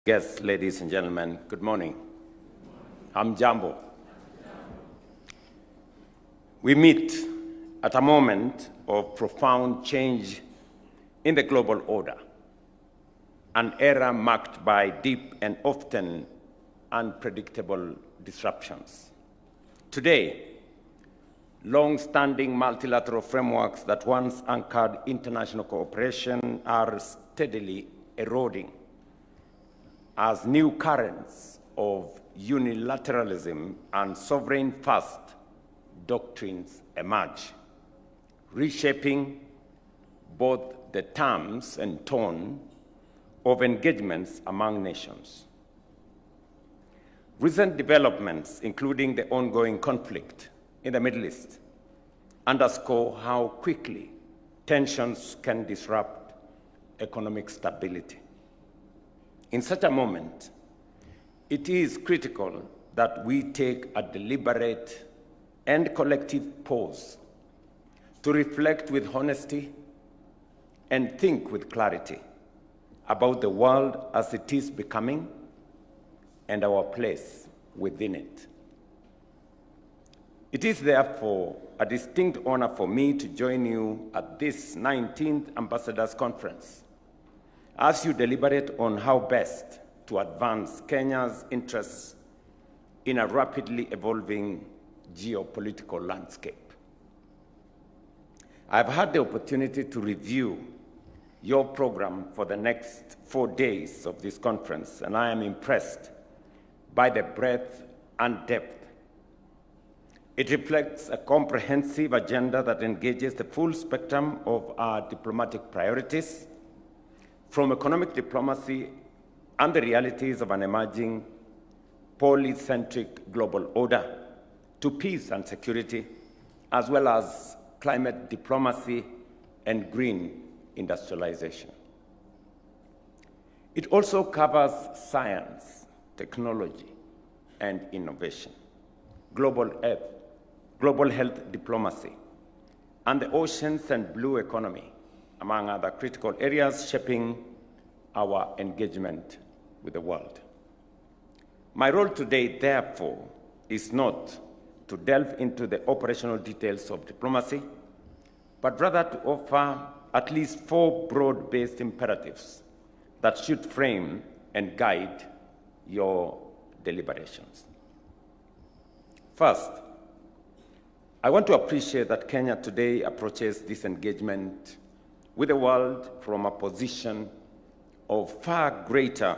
Guests, ladies and gentlemen, good morning. I'm Jambo. We meet at a moment of profound change in the global order, an era marked by deep and often unpredictable disruptions. Today, long-standing multilateral frameworks that once anchored international cooperation are steadily eroding as new currents of unilateralism and sovereign-first doctrines emerge, reshaping both the terms and tone of engagements among nations. Recent developments, including the ongoing conflict in the Middle East, underscore how quickly tensions can disrupt economic stability. In such a moment, it is critical that we take a deliberate and collective pause to reflect with honesty and think with clarity about the world as it is becoming and our place within it. It is therefore a distinct honor for me to join you at this 19th Ambassadors Conference as you deliberate on how best to advance Kenya's interests in a rapidly evolving geopolitical landscape. I've had the opportunity to review your program for the next 4 days of this conference, and I am impressed by the breadth and depth. It reflects a comprehensive agenda that engages the full spectrum of our diplomatic priorities, from economic diplomacy and the realities of an emerging polycentric global order to peace and security, as well as climate diplomacy and green industrialization. It also covers science, technology, and innovation, global health diplomacy, and the oceans and blue economy, among other critical areas shaping our engagement with the world. My role today, therefore, is not to delve into the operational details of diplomacy, but rather to offer at least 4 broad-based imperatives that should frame and guide your deliberations. First, I want to appreciate that Kenya today approaches this engagement with the world from a position of far greater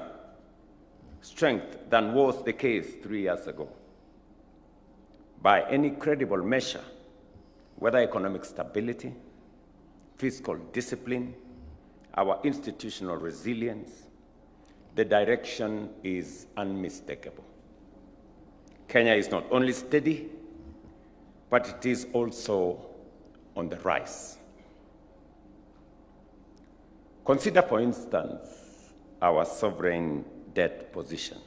strength than was the case 3 years ago. By any credible measure, whether economic stability, fiscal discipline, our institutional resilience, the direction is unmistakable. Kenya is not only steady, but it is also on the rise. Consider, for instance, our sovereign debt position.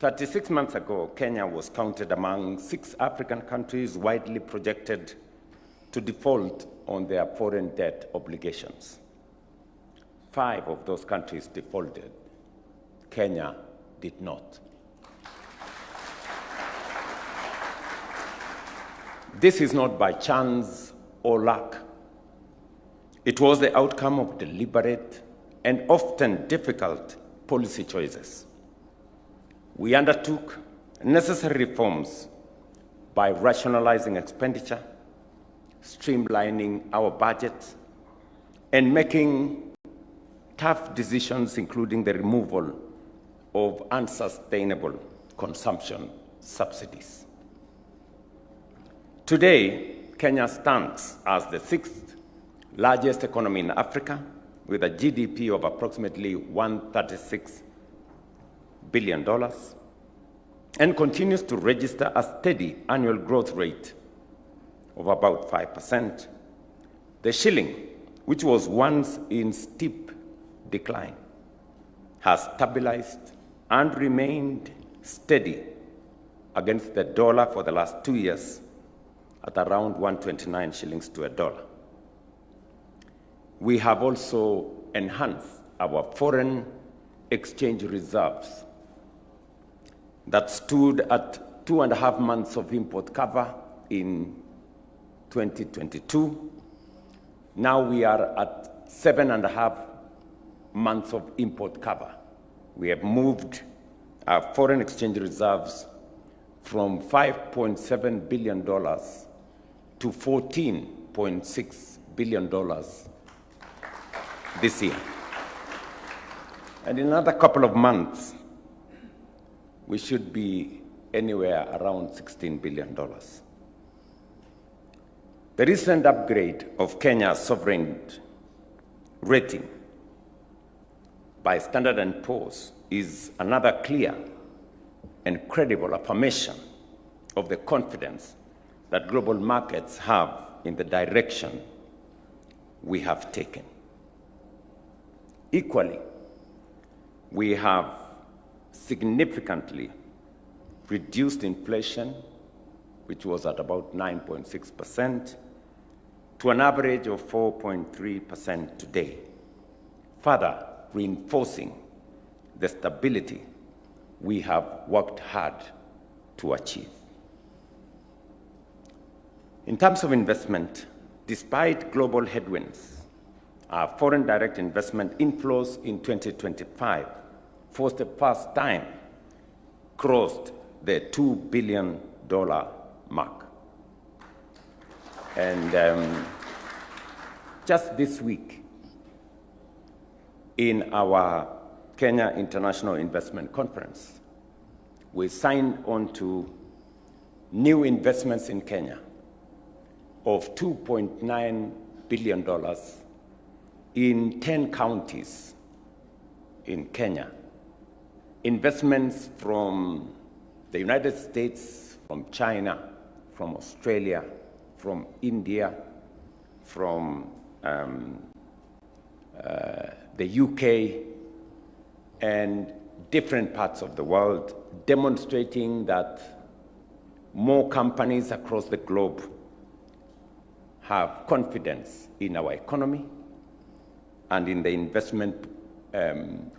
36 months ago, Kenya was counted among 6 African countries widely projected to default on their foreign debt obligations. 5 of those countries defaulted. Kenya did not. This is not by chance or luck. It was the outcome of deliberate and often difficult policy choices. We undertook necessary reforms by rationalizing expenditure, streamlining our budget, and making tough decisions, including the removal of unsustainable consumption subsidies. Today, Kenya stands as the 6th largest economy in Africa, with a GDP of approximately $136 billion, and continues to register a steady annual growth rate of about 5%. The shilling, which was once in steep decline, has stabilized and remained steady against the dollar for the last 2 years at around 129 shillings to a dollar. We have also enhanced our foreign exchange reserves that stood at 2.5 months of import cover in 2022. Now we are at 7.5 months of import cover. We have moved our foreign exchange reserves from $5.7 billion to $14.6 billion this year. And in another couple of months, we should be anywhere around $16 billion. The recent upgrade of Kenya's sovereign rating by Standard & Poor's is another clear and credible affirmation of the confidence that global markets have in the direction we have taken. Equally, we have significantly reduced inflation, which was at about 9.6%, to an average of 4.3% today, further reinforcing the stability we have worked hard to achieve. In terms of investment, despite global headwinds, our foreign direct investment inflows in 2025, for the first time, crossed the $2 billion mark. And just this week, in our Kenya International Investment Conference, we signed on to new investments in Kenya of $2.9 billion in 10 counties in Kenya. Investments from the United States, from China, from Australia, from India, from the UK, and different parts of the world, demonstrating that more companies across the globe have confidence in our economy and in the investment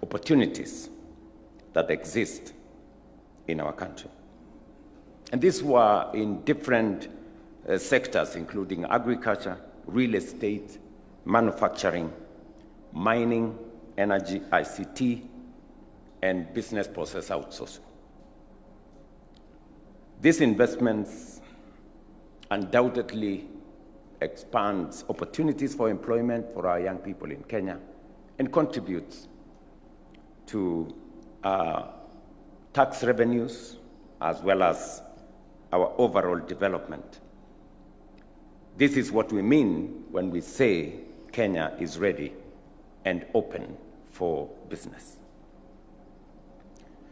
opportunities that exist in our country. And these were in different sectors, including agriculture, real estate, manufacturing, mining, energy, ICT, and business process outsourcing. These investments undoubtedly expands opportunities for employment for our young people in Kenya and contributes to tax revenues as well as our overall development. This is what we mean when we say Kenya is ready and open for business.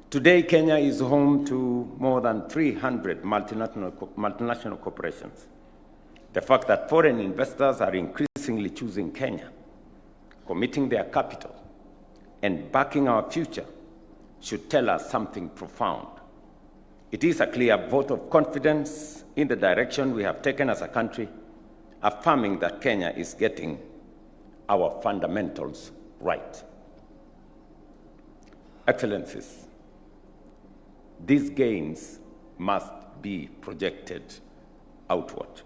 Today, Kenya is home to more than 300 multinational corporations. The fact that foreign investors are increasingly choosing Kenya, committing their capital, and backing our future should tell us something profound. It is a clear vote of confidence in the direction we have taken as a country, affirming that Kenya is getting our fundamentals right. Excellencies, these gains must be projected outward.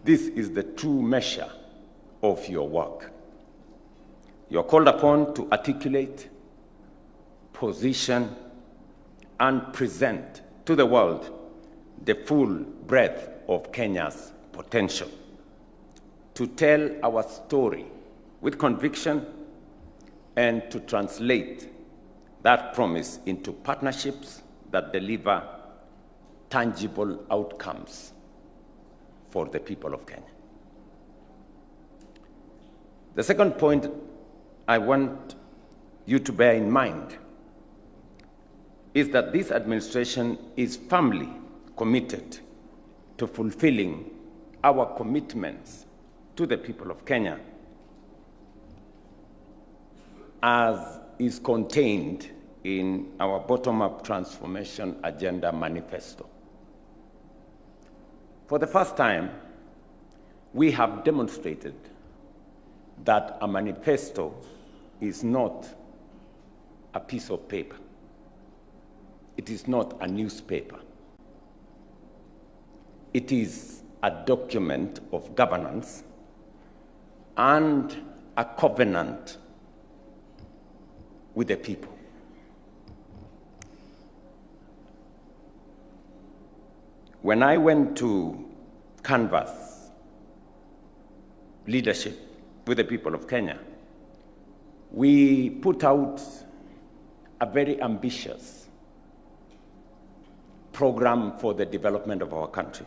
This is the true measure of your work. You're called upon to articulate, position, and present to the world the full breadth of Kenya's potential, to tell our story with conviction and to translate that promise into partnerships that deliver tangible outcomes for the people of Kenya. The second point I want you to bear in mind is that this administration is firmly committed to fulfilling our commitments to the people of Kenya as is contained in our bottom-up transformation agenda manifesto. For the first time, we have demonstrated that a manifesto is not a piece of paper. It is not a newspaper. It is a document of governance and a covenant with the people. When I went to canvass leadership with the people of Kenya, we put out a very ambitious program for the development of our country.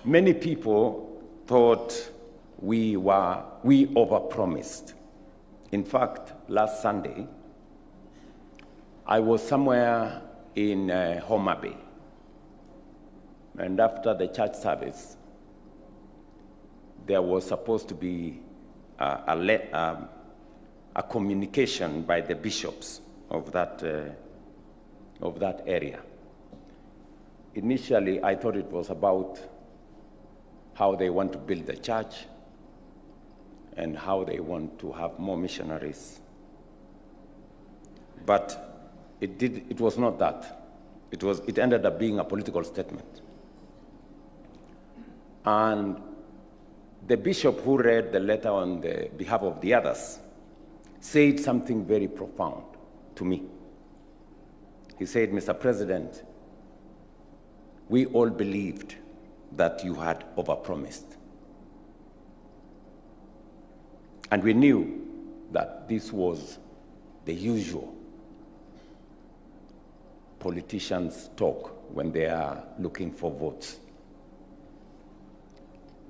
Many people thought we overpromised. In fact, last Sunday, I was somewhere in Homa Bay, and after the church service, there was supposed to be a communication by the bishops of that area. Initially, I thought it was about how they want to build the church and how they want to have more missionaries. But it was not that. It ended up being a political statement. And the bishop who read the letter on the behalf of the others said something very profound to me. He said, "Mr. President, we all believed that you had overpromised. And we knew that this was the usual politicians' talk when they are looking for votes.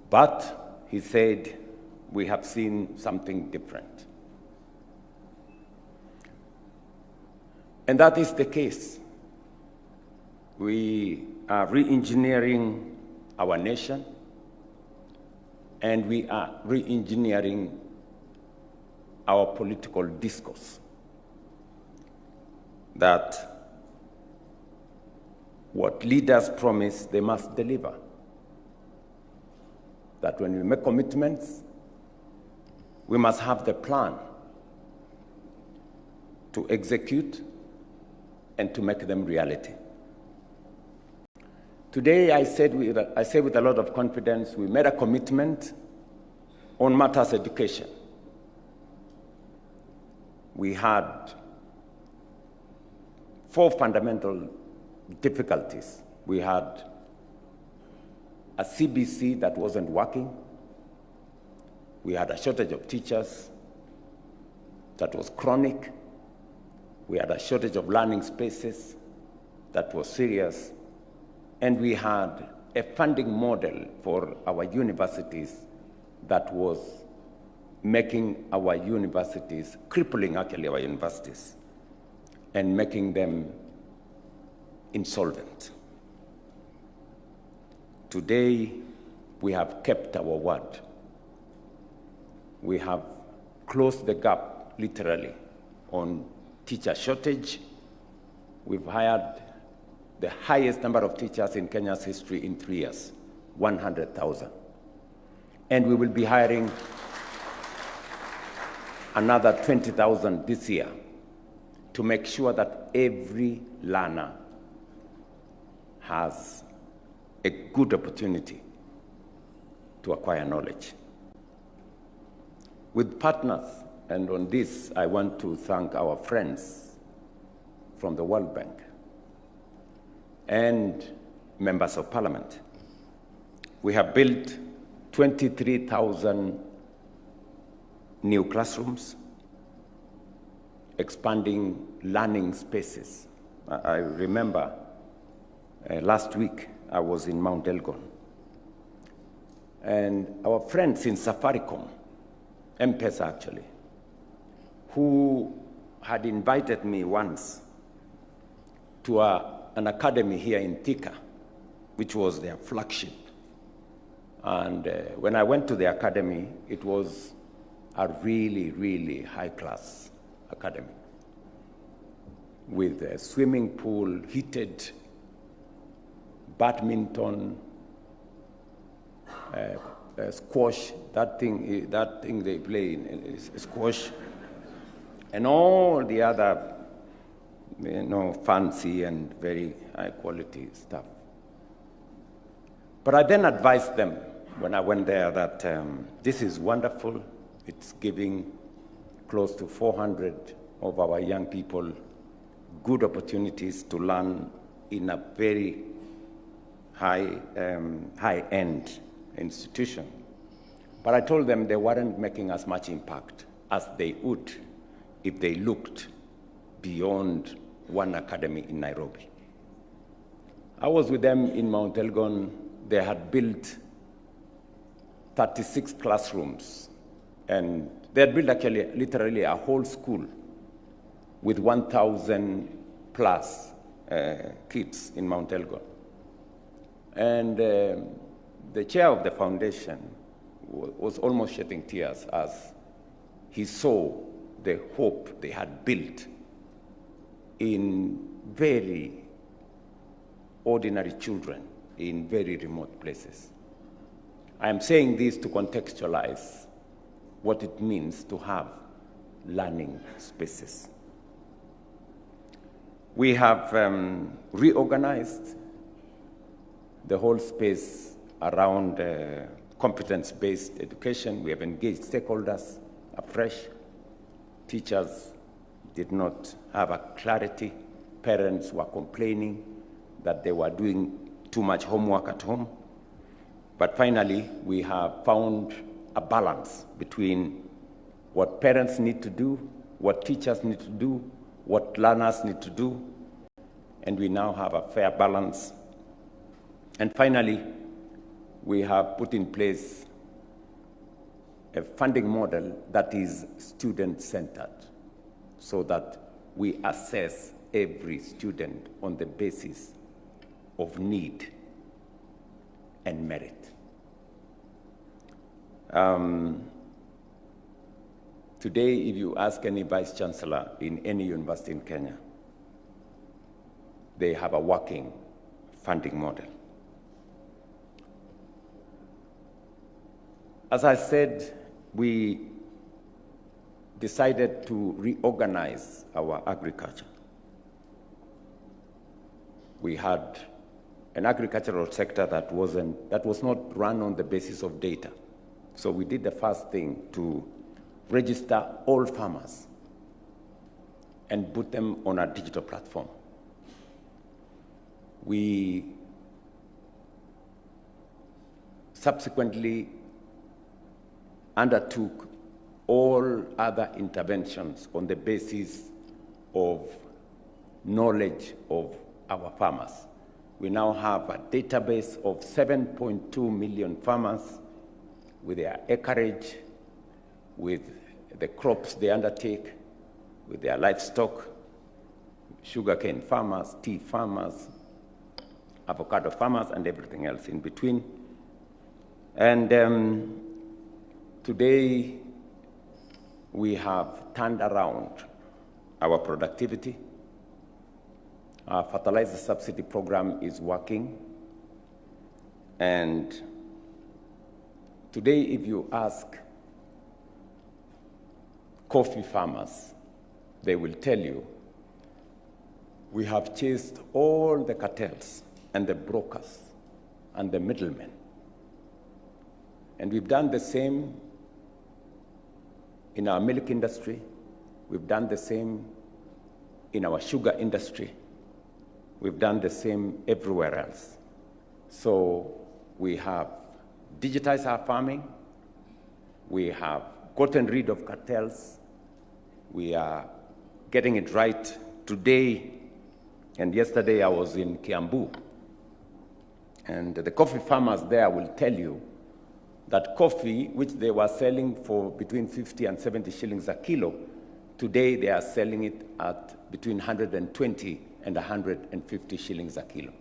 But," he said, "we have seen something different." And that is the case. We are re-engineering our nation, and we are re-engineering our political discourse. That what leaders promise, they must deliver. That when we make commitments, we must have the plan to execute and to make them reality. Today, I say with a lot of confidence, we made a commitment on matters education. We had 4 fundamental difficulties. We had a CBC that wasn't working. We had a shortage of teachers that was chronic. We had a shortage of learning spaces that was serious. And we had a funding model for our universities that was making our universities, crippling actually our universities, and making them insolvent. Today, we have kept our word. We have closed the gap, literally, on teacher shortage. We've hired the highest number of teachers in Kenya's history in 3 years, 100,000. And we will be hiring another 20,000 this year to make sure that every learner has a good opportunity to acquire knowledge. With partners, and on this, I want to thank our friends from the World Bank and members of Parliament. We have built 23,000 new classrooms, expanding learning spaces. I remember last week I was in Mount Elgon, and our friends in Safaricom, M-Pesa actually, who had invited me once to an academy here in Thika, which was their flagship. And when I went to the academy, it was a really, really high-class academy with a swimming pool, heated badminton, squash, that thing they play in is squash, and all the other, fancy and very high quality stuff. But I then advised them when I went there that this is wonderful. It's giving close to 400 of our young people good opportunities to learn in a very high-end institution. But I told them they weren't making as much impact as they would if they looked beyond one academy in Nairobi. I was with them in Mount Elgon. They had built 36 classrooms, and they had built actually literally a whole school with 1,000 plus kids in Mount Elgon. And the chair of the foundation was almost shedding tears as he saw the hope they had built in very ordinary children in very remote places. I am saying this to contextualize what it means to have learning spaces. We have reorganized the whole space around competence-based education. We have engaged stakeholders afresh. Teachers did not have a clarity. Parents were complaining that they were doing too much homework at home. But finally, we have found a balance between what parents need to do, what teachers need to do, what learners need to do, and we now have a fair balance. And finally, we have put in place a funding model that is student-centered, so that we assess every student on the basis of need and merit. Today, if you ask any vice chancellor in any university in Kenya, they have a working funding model. As I said, we decided to reorganize our agriculture. We had an agricultural sector that was not run on the basis of data. So we did the first thing to register all farmers and put them on a digital platform. We subsequently undertook all other interventions on the basis of knowledge of our farmers. We now have a database of 7.2 million farmers with their acreage, with the crops they undertake, with their livestock, sugarcane farmers, tea farmers, avocado farmers, and everything else in between. And today, we have turned around our productivity. Our fertilizer subsidy program is working. And today, if you ask coffee farmers, they will tell you, we have chased all the cartels and the brokers and the middlemen. And we've done the same in our milk industry. We've done the same in our sugar industry. We've done the same everywhere else. So we have digitized our farming. We have gotten rid of cartels. We are getting it right today. And yesterday I was in Kiambu. And the coffee farmers there will tell you that coffee, which they were selling for between 50 and 70 shillings a kilo, today they are selling it at between 120 and 150 shillings a kilo.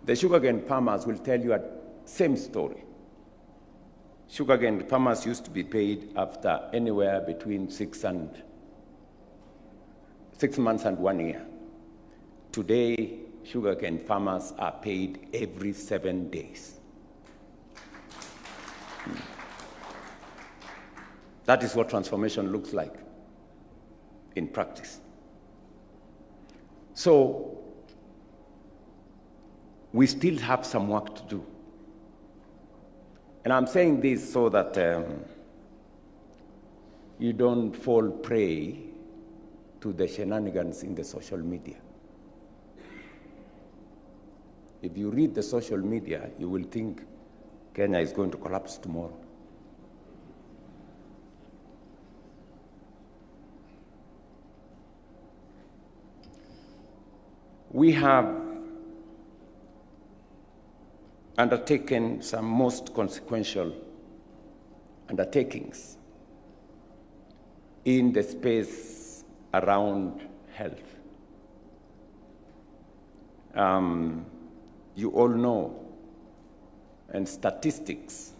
The sugarcane farmers will tell you a same story. Sugarcane farmers used to be paid after anywhere between 6 months and 1 year. Today, sugarcane farmers are paid every 7 days. That is what transformation looks like in practice. So we still have some work to do. And I'm saying this so that you don't fall prey to the shenanigans in the social media. If you read the social media, you will think Kenya is going to collapse tomorrow. We have undertaken some most consequential undertakings in the space around health. You all know, and statistics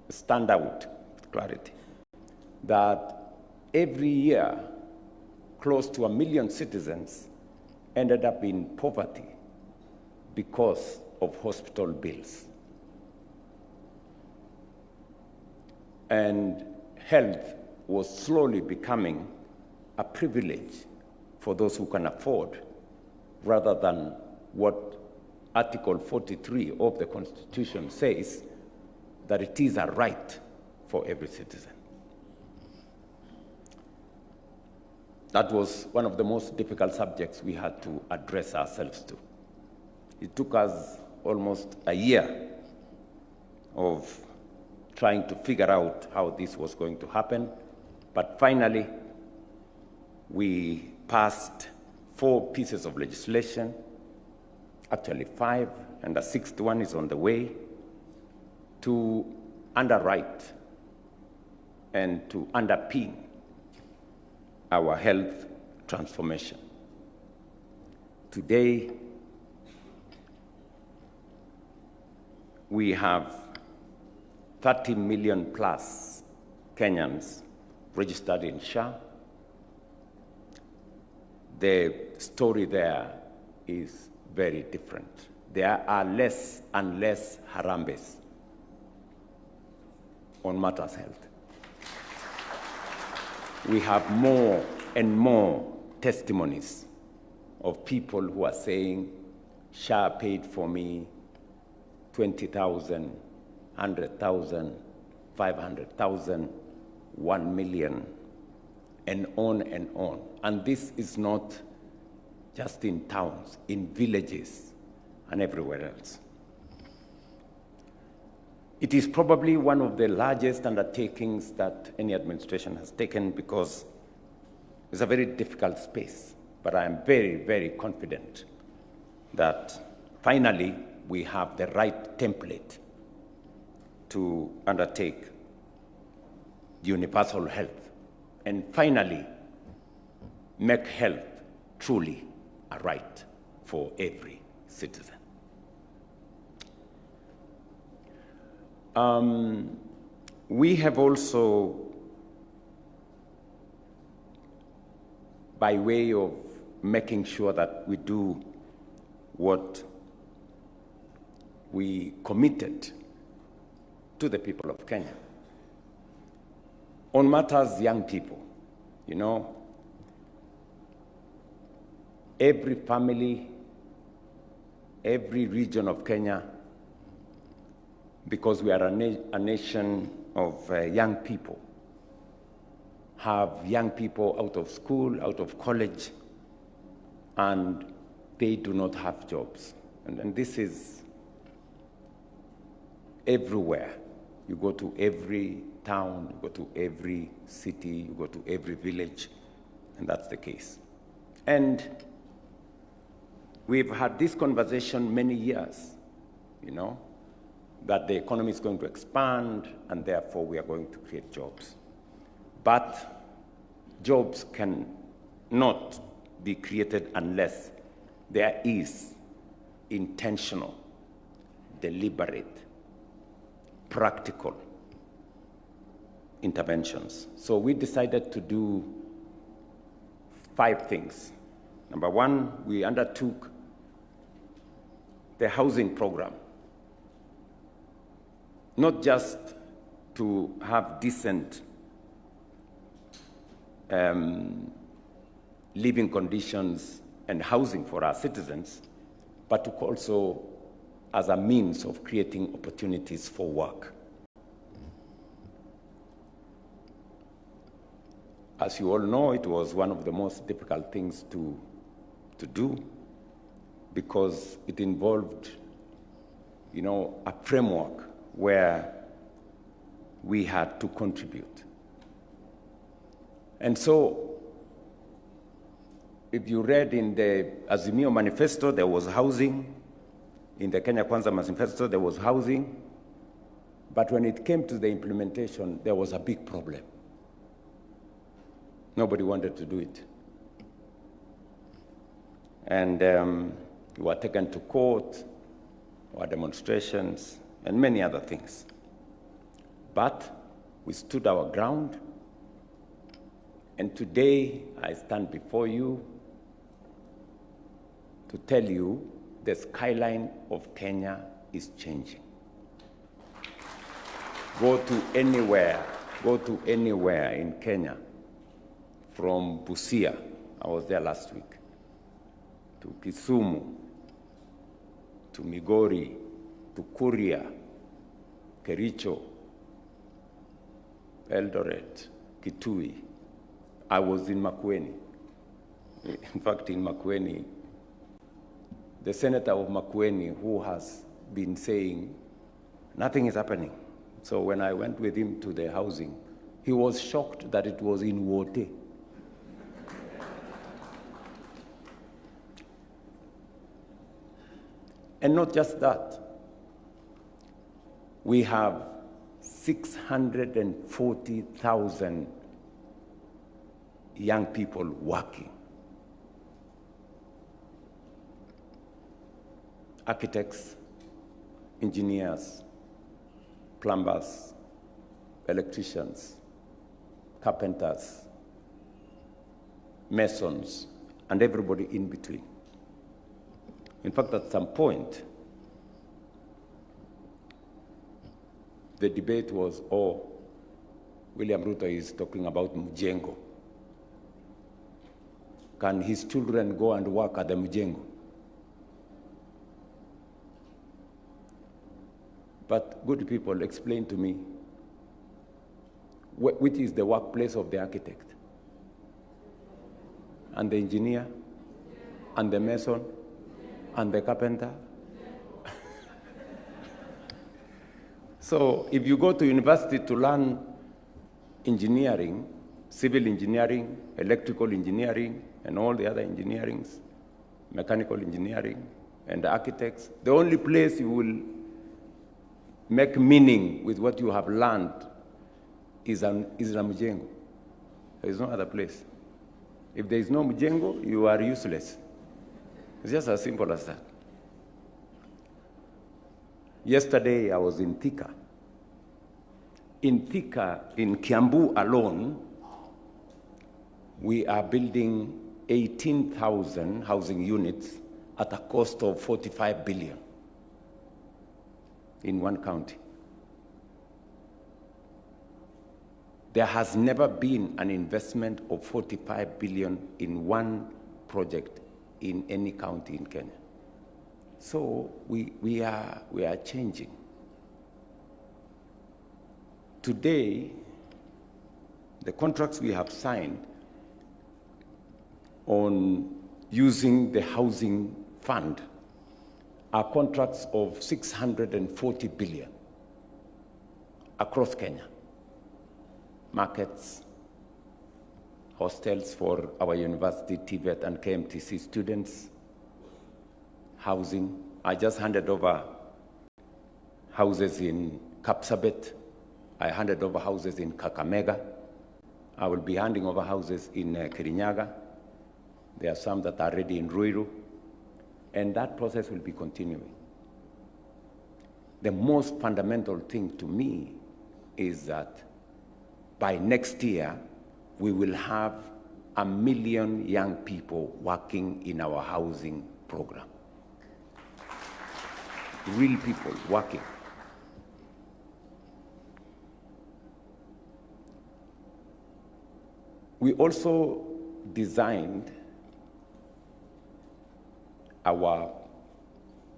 stand out with clarity, that every year close to 1 million citizens ended up in poverty because of hospital bills. And health was slowly becoming a privilege for those who can afford, rather than what Article 43 of the Constitution says, that it is a right for every citizen. That was one of the most difficult subjects we had to address ourselves to. It took us almost a year of trying to figure out how this was going to happen, but finally we passed 4 pieces of legislation, actually 5, and a 6th one is on the way, to underwrite and to underpin our health transformation. Today, we have 30 million plus Kenyans registered in SHA. The story there is very different. There are less and less harambes on matters health. We have more and more testimonies of people who are saying, SHA paid for me 20,000, 100,000, 500,000, 1 million, and on and on. And this is not just in towns, in villages, and everywhere else. It is probably one of the largest undertakings that any administration has taken, because it's a very difficult space. But I am very, very confident that finally we have the right template to undertake universal health and finally make health truly a right for every citizen. We have also, by way of making sure that we do what we committed to the people of Kenya, on matters young people, you know, every family, every region of Kenya, because we are a nation of young people, have young people out of school, out of college, and they do not have jobs. And this is everywhere. You go to every town, you go to every city, you go to every village, and that's the case. And we've had this conversation many years, you know, that the economy is going to expand and therefore we are going to create jobs. But jobs can not be created unless there is intentional, deliberate, practical interventions. So we decided to do 5 things. Number 1, we undertook the housing program, not just to have decent living conditions and housing for our citizens, but also as a means of creating opportunities for work. As you all know, it was one of the most difficult things to do because it involved, a framework where we had to contribute. And so, if you read in the Azimio Manifesto, there was housing. In the Kenya Kwanza Manifesto, there was housing. But when it came to the implementation, there was a big problem. Nobody wanted to do it. And we were taken to court, there were demonstrations, and many other things. But we stood our ground, and today I stand before you to tell you the skyline of Kenya is changing. Go to anywhere in Kenya, from Busia, I was there last week, to Kisumu, to Migori, to Kuria, Kericho, Eldoret, Kitui. I was in Makueni. In fact, in Makueni, the senator of Makueni, who has been saying nothing is happening. So when I went with him to the housing, he was shocked that it was in Wote. And not just that, we have 640,000 young people working. Architects, engineers, plumbers, electricians, carpenters, masons, and everybody in between. In fact, at some point, the debate was, William Ruto is talking about Mjengo. Can his children go and work at the Mjengo? But good people, explain to me, which is the workplace of the architect? And the engineer? And the mason? And the carpenter? So if you go to university to learn engineering, civil engineering, electrical engineering, and all the other engineerings, mechanical engineering, and architects, the only place you will make meaning with what you have learned is Mjengo. There is no other place. If there is no Mjengo, you are useless. It's just as simple as that. Yesterday, I was in Thika. In Thika, in Kiambu alone, we are building 18,000 housing units at a cost of 45 billion in one county. There has never been an investment of 45 billion in one project in any county in Kenya. So we are changing. Today, the contracts we have signed on using the housing fund are contracts of 640 billion across Kenya. Markets, hostels for our university, TVET and KMTC students, housing. I just handed over houses in Kapsabet. I handed over houses in Kakamega. I will be handing over houses in Kirinyaga. There are some that are ready in Ruiru. And that process will be continuing. The most fundamental thing to me is that by next year, we will have 1 million young people working in our housing program. Real people working. We also designed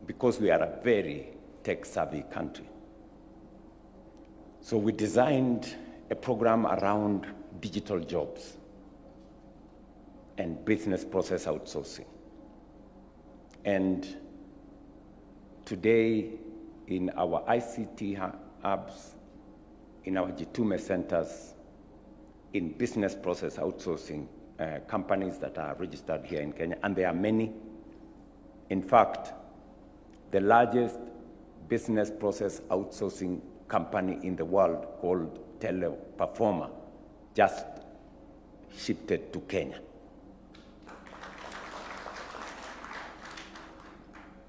because we are a very tech-savvy country. So we designed a program around digital jobs and business process outsourcing. And today, in our ICT hubs, in our Jitume centers, in business process outsourcing, companies that are registered here in Kenya, and there are many. In fact, the largest business process outsourcing company in the world, called Teleperformer, just shifted to Kenya.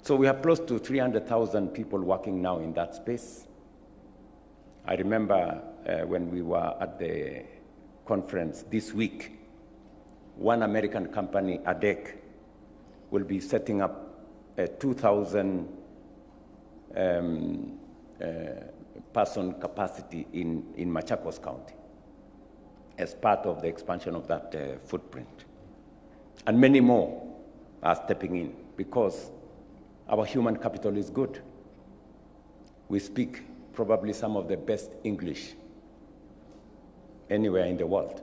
So we have close to 300,000 people working now in that space. I remember when we were at the conference this week, one American company, ADEC, will be setting up a 2,000 person capacity in Machakos County as part of the expansion of that footprint. And many more are stepping in because our human capital is good. We speak probably some of the best English anywhere in the world.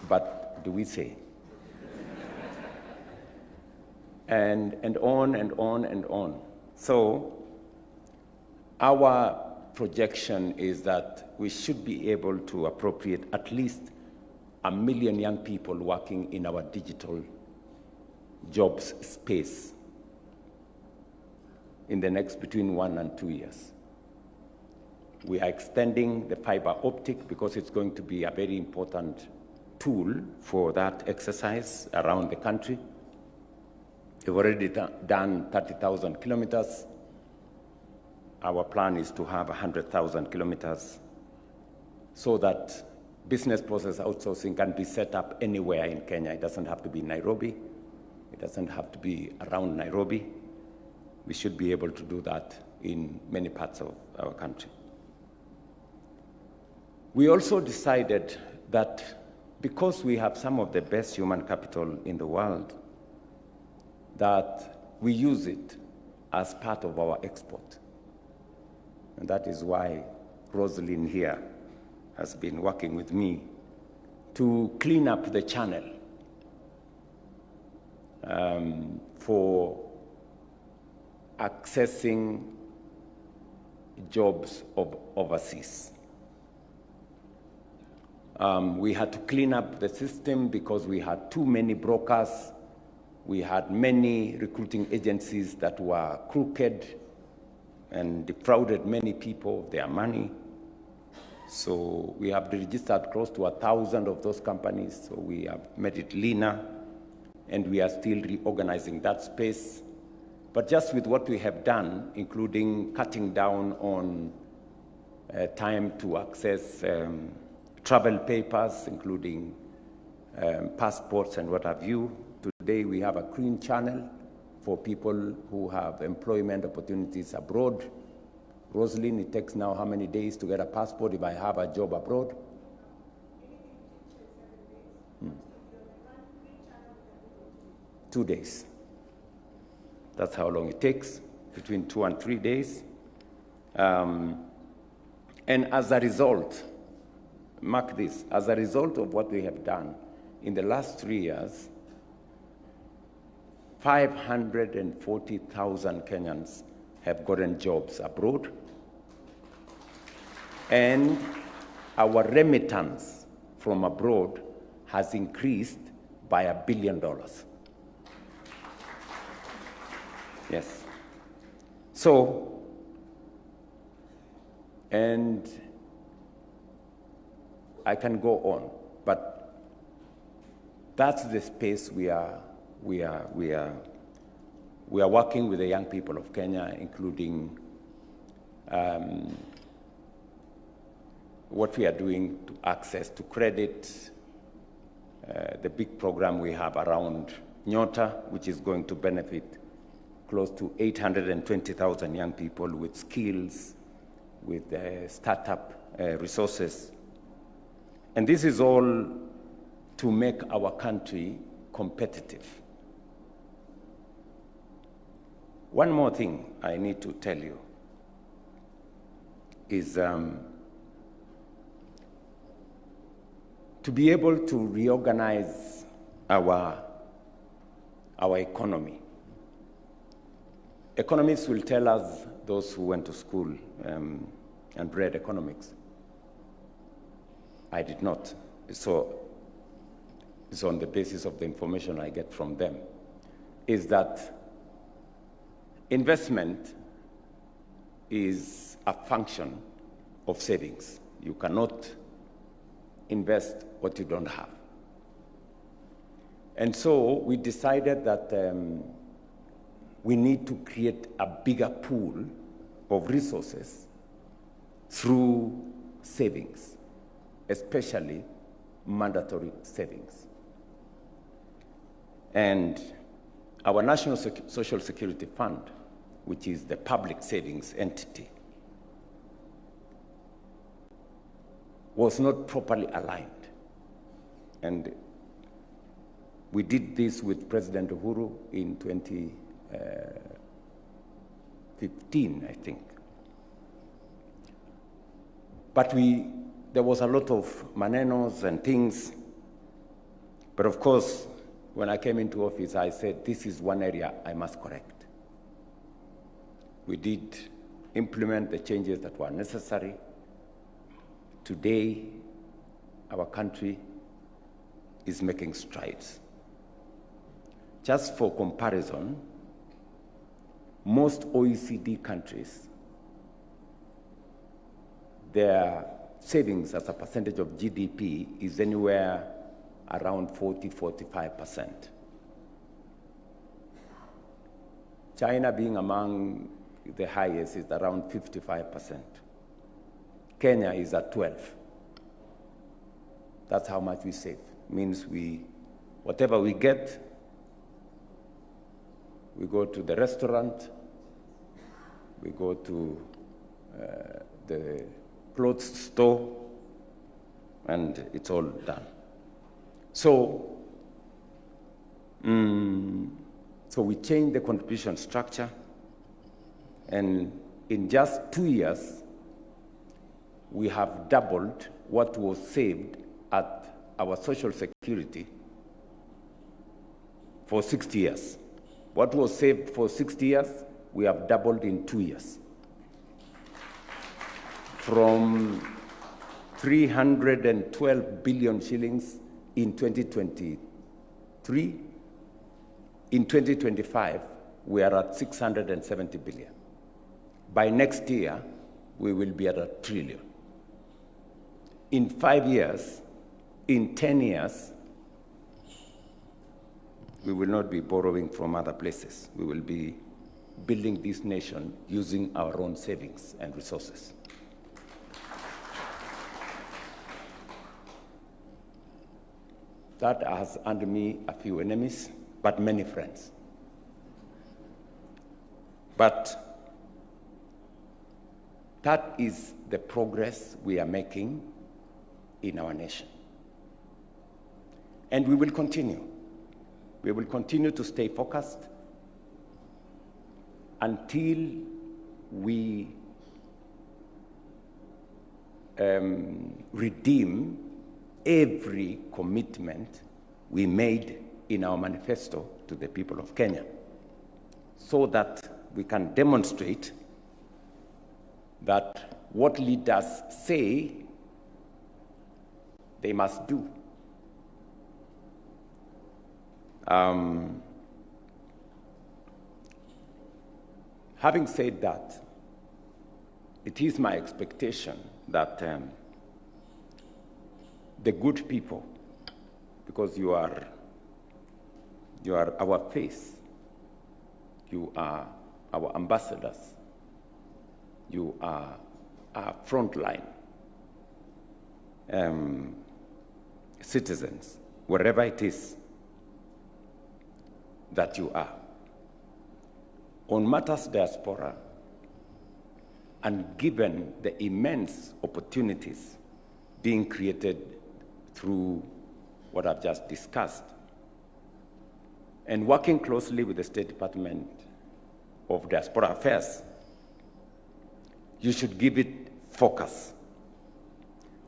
But do we say? And on and on and on. So our projection is that we should be able to appropriate at least 1 million young people working in our digital jobs space in the next between 1 and 2 years. We are extending the fiber optic because it's going to be a very important tool for that exercise around the country. We've already done 30,000 kilometers. Our plan is to have 100,000 kilometers so that business process outsourcing can be set up anywhere in Kenya. It doesn't have to be Nairobi. It doesn't have to be around Nairobi. We should be able to do that in many parts of our country. We also decided that because we have some of the best human capital in the world, that we use it as part of our export. And that is why Rosalind here has been working with me to clean up the channel for accessing jobs overseas. We had to clean up the system because we had too many brokers. We had many recruiting agencies that were crooked and defrauded many people of their money. So we have registered close to 1,000 of those companies. So we have made it leaner, and we are still reorganizing that space. But just with what we have done, including cutting down on time to access travel papers, including passports and what have you, today we have a clean channel for people who have employment opportunities abroad. Rosalind, it takes now how many days to get a passport if I have a job abroad? 2 days. That's how long it takes, between 2 and 3 days. And as a result, mark this, as a result of what we have done in the last 3 years, 540,000 Kenyans have gotten jobs abroad. And our remittance from abroad has increased by $1 billion. Yes. So, and I can go on, but that's the space we are working with the young people of Kenya, including what we are doing to access to credit, the big program we have around Nyota, which is going to benefit close to 820,000 young people with skills, with startup resources And this is all to make our country competitive. One more thing I need to tell you is to be able to reorganize our economy. Economists will tell us, those who went to school and read economics. I did not. So it's on the basis of the information I get from them, is that investment is a function of savings. You cannot invest what you don't have. And so we decided that we need to create a bigger pool of resources through savings, especially mandatory savings. And our National Social Security Fund, which is the public savings entity, was not properly aligned. And we did this with President Uhuru in 2015, I think. But there was a lot of manenos and things. But of course, when I came into office, I said, this is one area I must correct. We did implement the changes that were necessary. Today, our country is making strides. Just for comparison, most OECD countries, their savings as a percentage of GDP is anywhere around 40–45%. China, being among the highest, is around 55%. Kenya is at 12%. That's how much we save. Means whatever we get, we go to the restaurant, we go to the clothes store, and it's all done. So we changed the contribution structure, and in just 2 years, we have doubled what was saved at our Social Security for 60 years. What was saved for 60 years, we have doubled in 2 years. From 312 billion shillings in 2023, in 2025, we are at 670 billion. By next year, we will be at 1 trillion. In 5 years, in 10 years, we will not be borrowing from other places. We will be building this nation using our own savings and resources. That has earned me a few enemies, but many friends. But that is the progress we are making in our nation. And we will continue. We will continue to stay focused until we redeem every commitment we made in our manifesto to the people of Kenya, so that we can demonstrate that what leaders say they must do. Having said that, it is my expectation that the good people, because you are our face, you are our ambassadors, you are our frontline citizens, wherever it is that you are. On matters diaspora, and given the immense opportunities being created through what I've just discussed. And working closely with the State Department of Diaspora Affairs, you should give it focus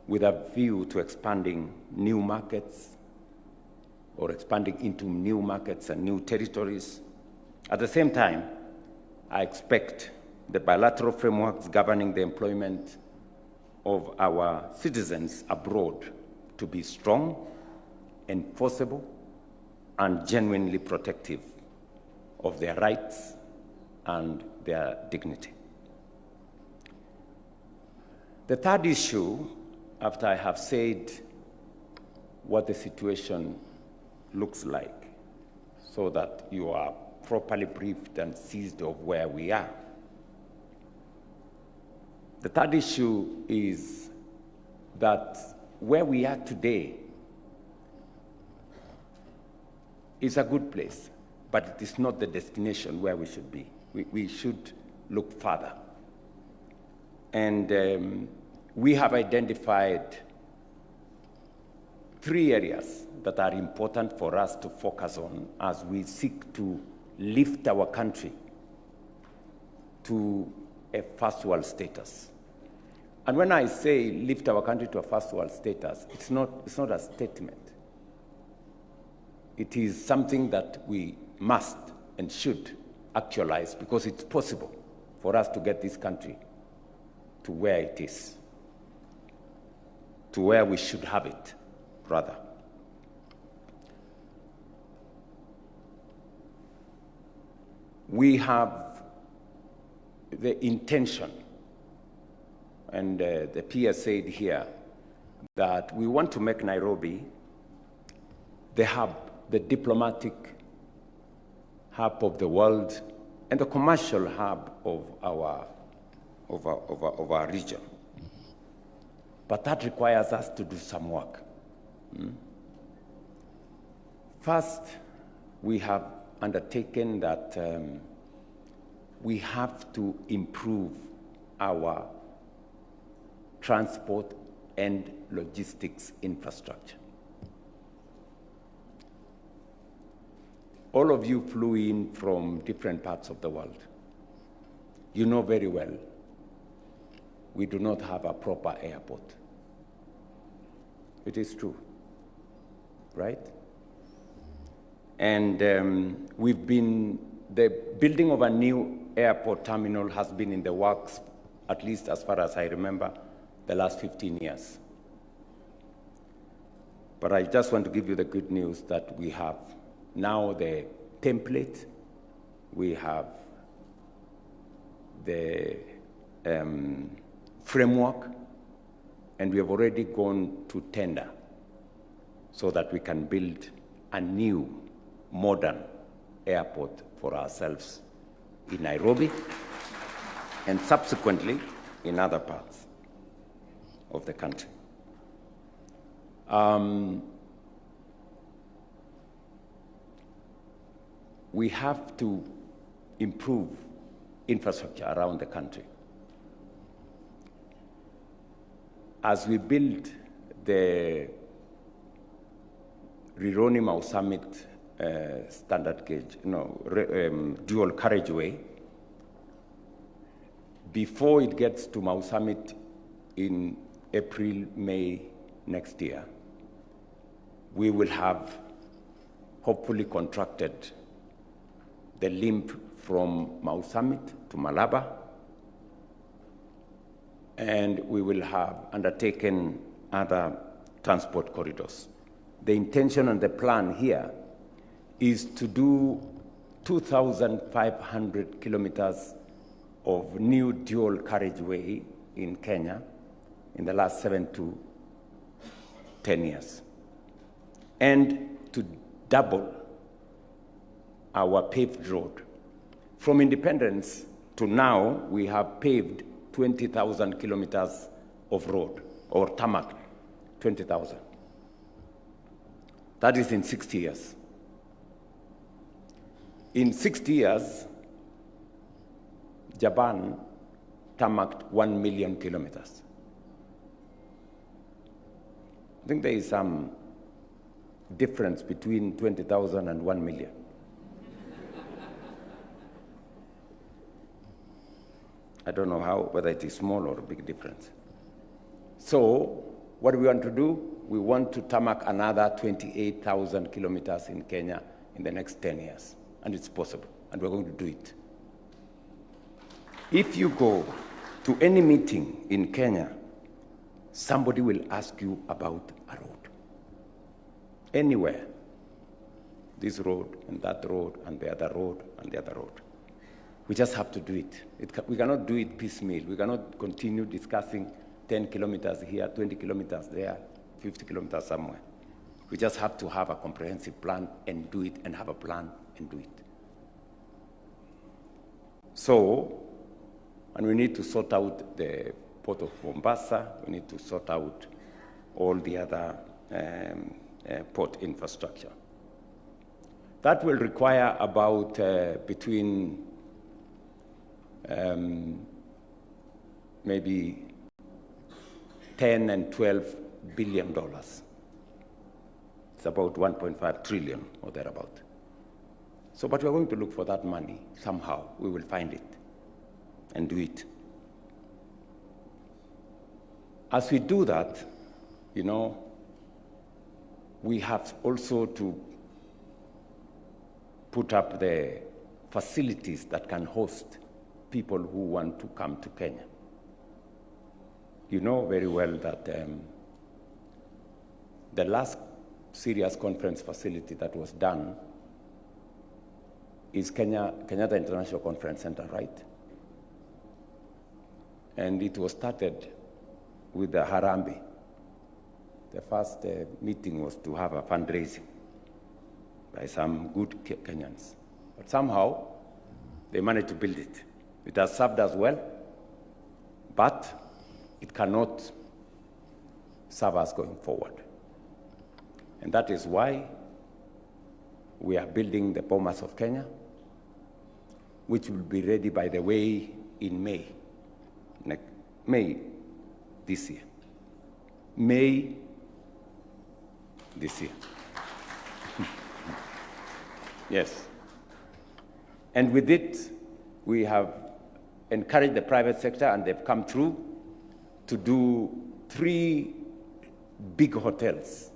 with a view to expanding new markets or expanding into new markets and new territories. At the same time, I expect the bilateral frameworks governing the employment of our citizens abroad to be strong, enforceable, and genuinely protective of their rights and their dignity. The third issue, after I have said what the situation looks like, so that you are properly briefed and seized of where we are. The third issue is that where we are today is a good place, but it is not the destination where we should be. We should look further. And we have identified 3 areas that are important for us to focus on as we seek to lift our country to a first world status. And when I say lift our country to a first world status, it's not a statement. It is something that we must and should actualize, because it's possible for us to get this country to where it is, to where we should have it, rather. We have the intention, and the PS said here, that we want to make Nairobi the hub, the diplomatic hub of the world, and the commercial hub of our region. But that requires us to do some work. First, we have undertaken that we have to improve our transport and logistics infrastructure. All of you flew in from different parts of the world. You know very well, we do not have a proper airport. It is true, right? And the building of a new airport terminal has been in the works, at least as far as I remember, the last 15 years. But I just want to give you the good news that we have now the template, we have the framework, and we have already gone to tender so that we can build a new, modern airport for ourselves in Nairobi and subsequently in other parts of the country. We have to improve infrastructure around the country. As we build the Rironi-Mau Summit standard gauge, dual carriageway, before it gets to Mau Summit in April, May next year, we will have hopefully contracted the link from Mau Summit to Malaba, and we will have undertaken other transport corridors. The intention and the plan here is to do 2,500 kilometers of new dual carriageway in Kenya in the last 7 to 10 years, and to double our paved road. From independence to now, we have paved 20,000 kilometers of road, or tarmac, 20,000. That is in 60 years. In 60 years, Japan tarmacked 1 million kilometers. think there is some difference between 20,000 and 1 million. I don't know whether it is small or a big difference. So what we want to do, we want to tarmac another 28,000 kilometers in Kenya in the next 10 years. And it's possible, and we're going to do it. If you go to any meeting in Kenya, somebody will ask you about a road. Anywhere. This road, and that road, and the other road, and the other road. We just have to do it. We cannot do it piecemeal. We cannot continue discussing 10 kilometers here, 20 kilometers there, 50 kilometers somewhere. We just have to have a comprehensive plan and do it, and have a plan and do it. So, and we need to sort out the port of Mombasa. We need to sort out all the other port infrastructure. That will require about between maybe 10 and 12 billion dollars. It's about 1.5 trillion or thereabout. So, but we're going to look for that money somehow. We will find it and do it. As we do that, you know, we have also to put up the facilities that can host people who want to come to Kenya. You know very well that the last serious conference facility that was done is Kenyatta International Conference Center, right? And it was started with the Harambee. The first meeting was to have a fundraising by some good Kenyans. But somehow, they managed to build it. It has served us well, but it cannot serve us going forward. And that is why we are building the Bomas of Kenya, which will be ready, by the way, in May. May this year. May this year. Yes. And with it, we have encouraged the private sector, and they've come through to do 3 big hotels,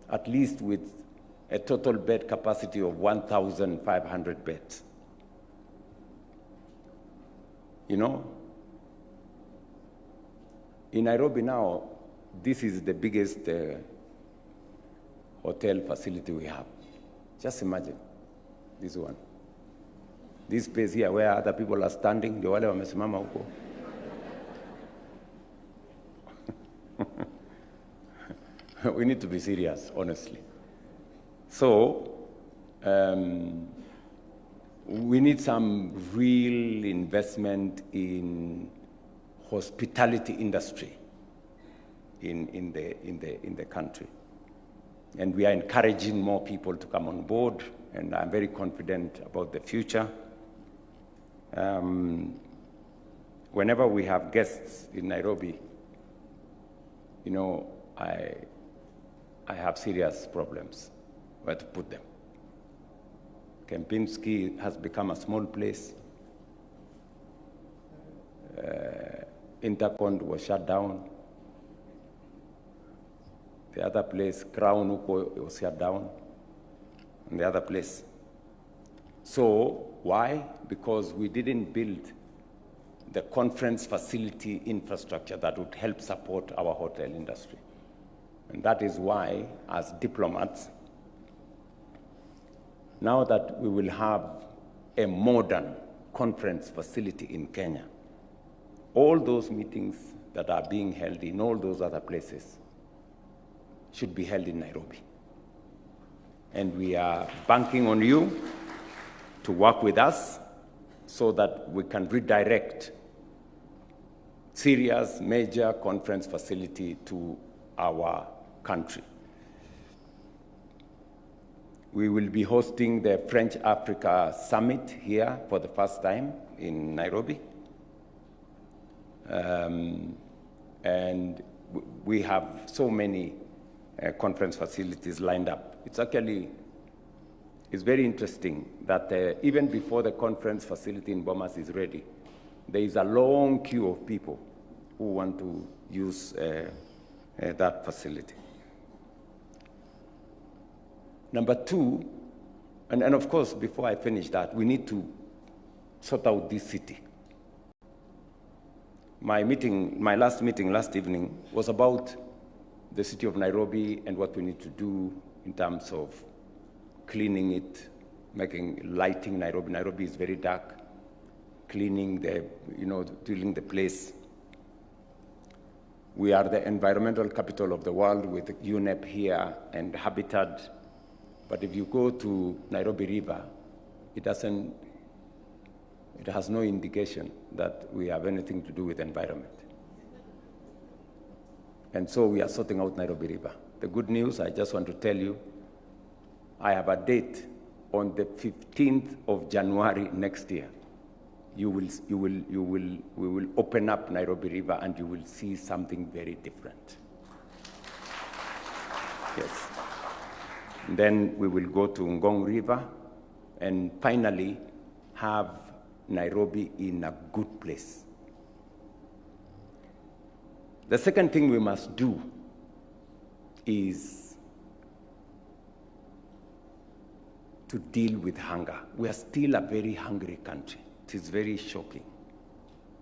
at least with a total bed capacity of 1,500 beds. You know, in Nairobi now, this is the biggest hotel facility we have. Just imagine this one. This space here where other people are standing, ndio wale wamesimama huko. We need to be serious, honestly. So, we need some real investment in hospitality industry in the country. And we are encouraging more people to come on board, and I'm very confident about the future. Whenever we have guests in Nairobi, you know, I have serious problems where to put them. Kempinski has become a small place. Intercont was shut down. The other place, Crown Uko, was shut down. And the other place. So, why? Because we didn't build the conference facility infrastructure that would help support our hotel industry. And that is why, as diplomats, now that we will have a modern conference facility in Kenya, all those meetings that are being held in all those other places should be held in Nairobi. And we are banking on you to work with us so that we can redirect serious major conference facility to our country. We will be hosting the French Africa Summit here for the first time in Nairobi. And we have so many conference facilities lined up. It's very interesting that even before the conference facility in Bomas is ready, there is a long queue of people who want to use that facility. Number two, and of course, before I finish that, we need to sort out this city. My last meeting last evening was about the city of Nairobi and what we need to do in terms of cleaning it, lighting Nairobi. Nairobi is very dark, cleaning tilling the place. We are the environmental capital of the world with UNEP here and Habitat. But if you go to Nairobi River, it has no indication that we have anything to do with environment. And so we are sorting out Nairobi River. The good news, I just want to tell you, I have a date on the 15th of January next year. We will open up Nairobi River and you will see something very different. Yes. And then we will go to Ngong River and finally have Nairobi in a good place. The second thing we must do is to deal with hunger. We are still a very hungry country. It is very shocking.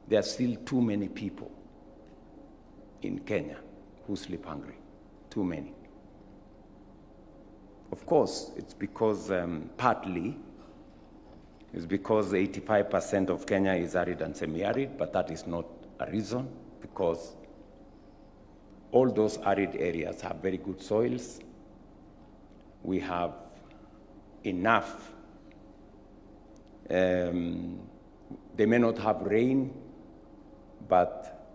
There are still too many people in Kenya who sleep hungry. Too many. Of course, it's because partly it's because 85% of Kenya is arid and semi-arid, but that is not a reason, because all those arid areas have very good soils. We have enough. They may not have rain, but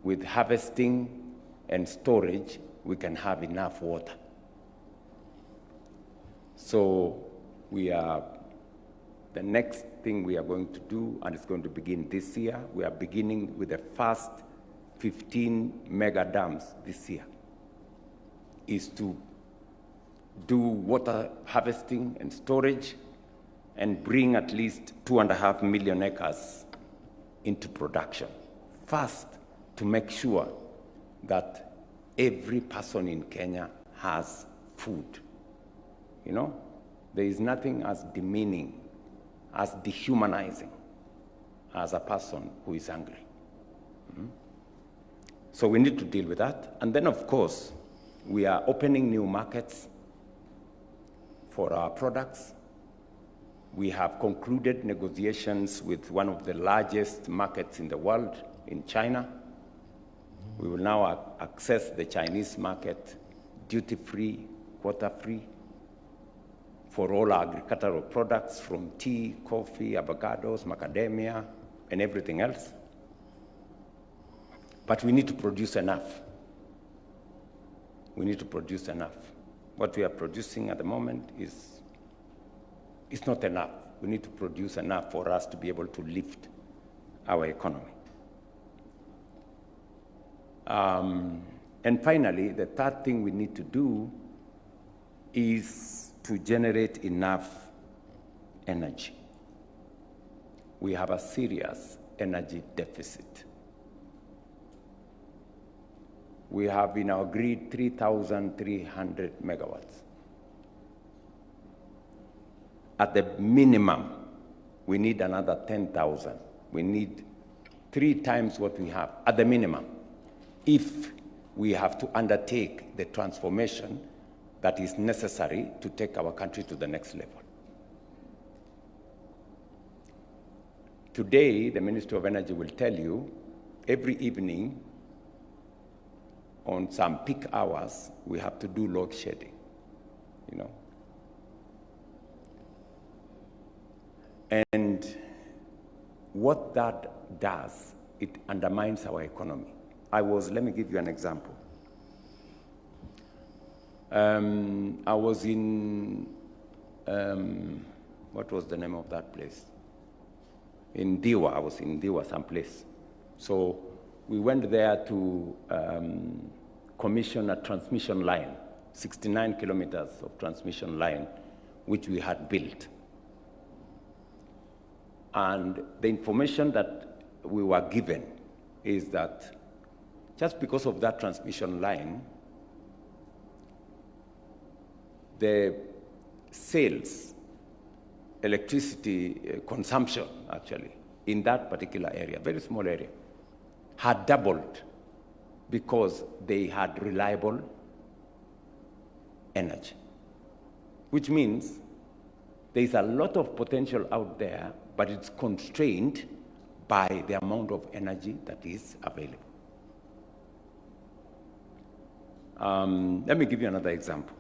with harvesting and storage, we can have enough water. So the next thing we are going to do, and it's going to begin this year, we are beginning with the first 15 mega dams this year, is to do water harvesting and storage and bring at least 2.5 million acres into production. First, to make sure that every person in Kenya has food. You know, there is nothing as demeaning, as dehumanizing as a person who is hungry. So we need to deal with that. And then, of course, we are opening new markets for our products. We have concluded negotiations with one of the largest markets in the world, in China. We will now access the Chinese market duty-free, quota-free, for all our agricultural products, from tea, coffee, avocados, macadamia, and everything else. But we need to produce enough. We need to produce enough. What we are producing at the moment is not enough. We need to produce enough for us to be able to lift our economy. And finally, the third thing we need to do is to generate enough energy. We have a serious energy deficit. We have in our grid 3,300 megawatts. At the minimum, we need another 10,000. We need 3 times what we have, at the minimum, if we have to undertake the transformation that is necessary to take our country to the next level. Today, the Ministry of Energy will tell you, every evening, on some peak hours, we have to do load shedding, you know. And what that does, it undermines our economy. Let me give you an example. I was in, what was the name of that place? In Diwa. I was in Diwa someplace. So we went there to commission a transmission line, 69 kilometers of transmission line, which we had built. And the information that we were given is that just because of that transmission line, the sales, electricity consumption, actually, in that particular area, very small area, had doubled because they had reliable energy, which means there's a lot of potential out there, but it's constrained by the amount of energy that is available. Let me give you another example.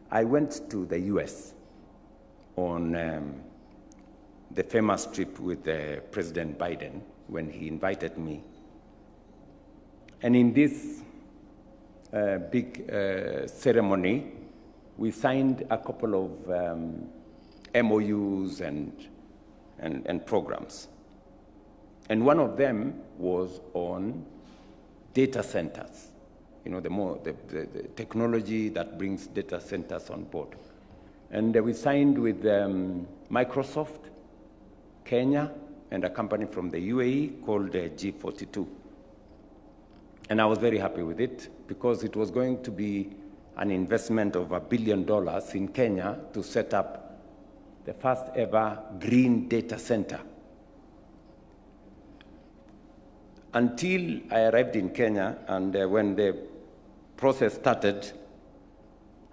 I went to the US on the famous trip with President Biden when he invited me. And in this big ceremony, we signed a couple of MOUs and programs. And one of them was on data centers, you know, the technology that brings data centers on board. And we signed with Microsoft, Kenya, and a company from the UAE called G42. And I was very happy with it because it was going to be an investment of $1 billion in Kenya to set up the first ever green data center. Until I arrived in Kenya, and when the process started,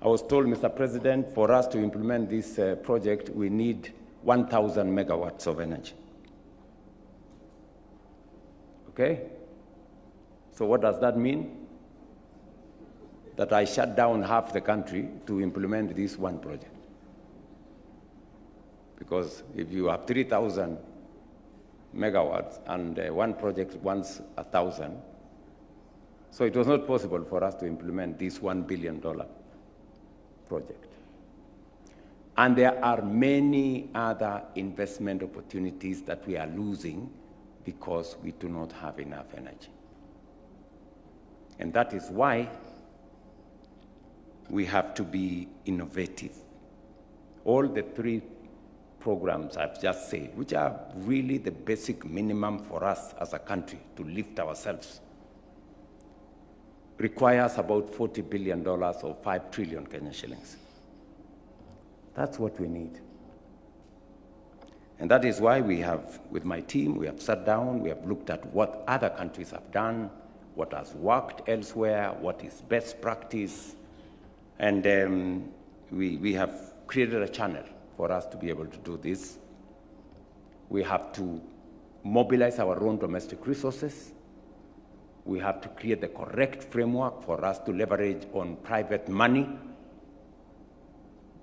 I was told, Mr. President, for us to implement this project, we need 1,000 megawatts of energy. Okay? So what does that mean? That I shut down half the country to implement this one project. Because if you have 3,000 megawatts and one project wants 1,000, so it was not possible for us to implement this $1 billion project. And there are many other investment opportunities that we are losing because we do not have enough energy. And that is why we have to be innovative. All the three programs I've just said, which are really the basic minimum for us as a country to lift ourselves, requires about $40 billion or 5 trillion Kenyan shillings. That's what we need. And that is why we have, with my team, we have sat down, we have looked at what other countries have done, what has worked elsewhere, what is best practice, and we have created a channel for us to be able to do this. We have to mobilize our own domestic resources. We have to create the correct framework for us to leverage on private money.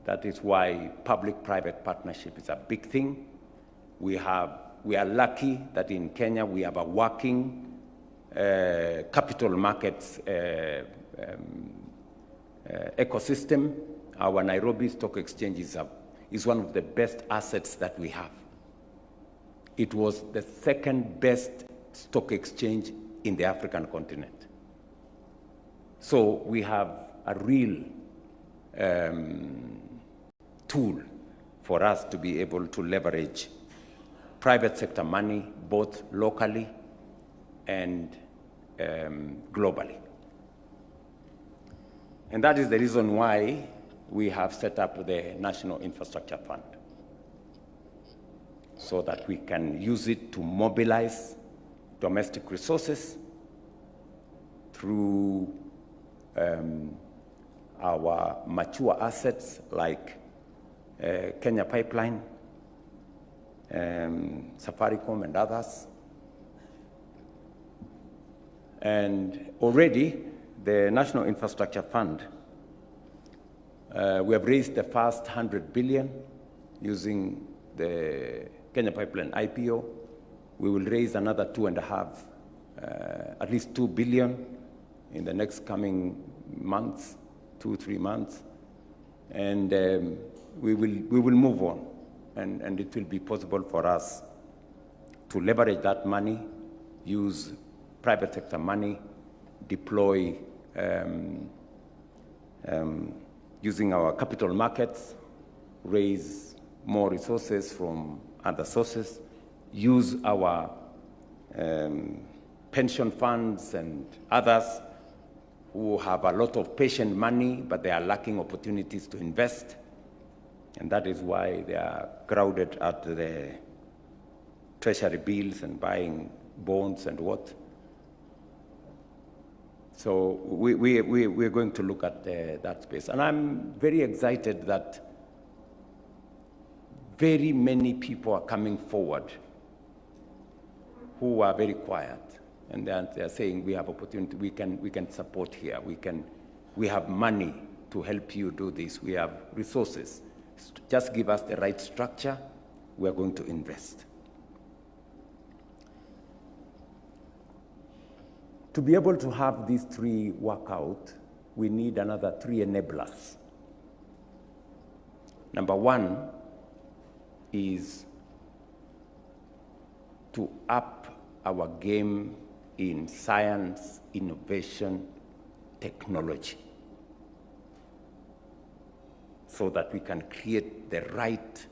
That is why public-private partnership is a big thing. We are lucky that in Kenya we have a working capital markets ecosystem. Our Nairobi Stock Exchange is one of the best assets that we have. It was the second best stock exchange in the African continent. So we have a real tool for us to be able to leverage private sector money, both locally and globally. And that is the reason why we have set up the National Infrastructure Fund, so that we can use it to mobilize domestic resources through our mature assets like Kenya Pipeline, Safaricom and others. And already the National Infrastructure Fund, we have raised the first 100 billion using the Kenya Pipeline IPO. We will raise another 2.5, at least 2 billion in the next coming months, 2-3 months. And we will move on, and it will be possible for us to leverage that money, use private sector money, deploy using our capital markets, raise more resources from other sources, use our pension funds and others who have a lot of patient money, but they are lacking opportunities to invest. And that is why they are crowded at the treasury bills and buying bonds and what. So we're going to look at that space. And I'm very excited that very many people are coming forward who are very quiet. And they're saying, we have opportunity, we can support here, we have money to help you do this, we have resources. Just give us the right structure, we are going to invest. To be able to have these three work out, we need another three enablers. Number one is to up our game in science, innovation, technology, so that we can create the right